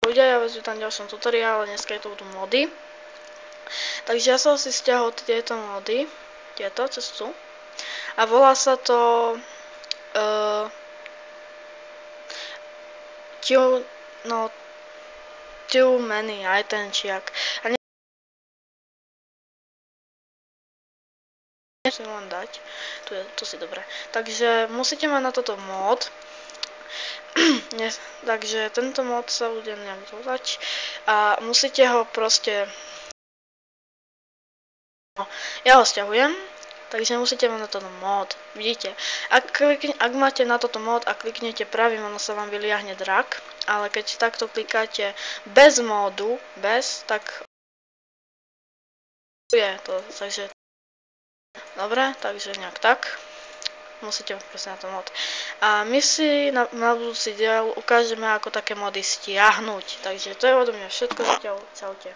ľudia, ja vás vítam v ďalšom tutoriále, dneska je to budú mody. Takže ja som si stiahol tieto mody, tieto cestu. A volá sa to too many item čiak. A nechcem len dať, tu si dobre. Takže musíte mať na toto mod. Takže tento mod sa bude nejak dodať a musíte ho proste, ja ho stiahujem, takže musíte mať na toto mod, vidíte, ak máte na toto mod a kliknete pravým, ono sa vám vyliahne drak, ale keď takto klikáte bez módu, tak je to, takže dobre, takže nejak tak. Musíte proste na to mod. A my si na budúci diel ukážeme, ako také mody stiahnuť. Takže to je odo mňa všetko. Čaute.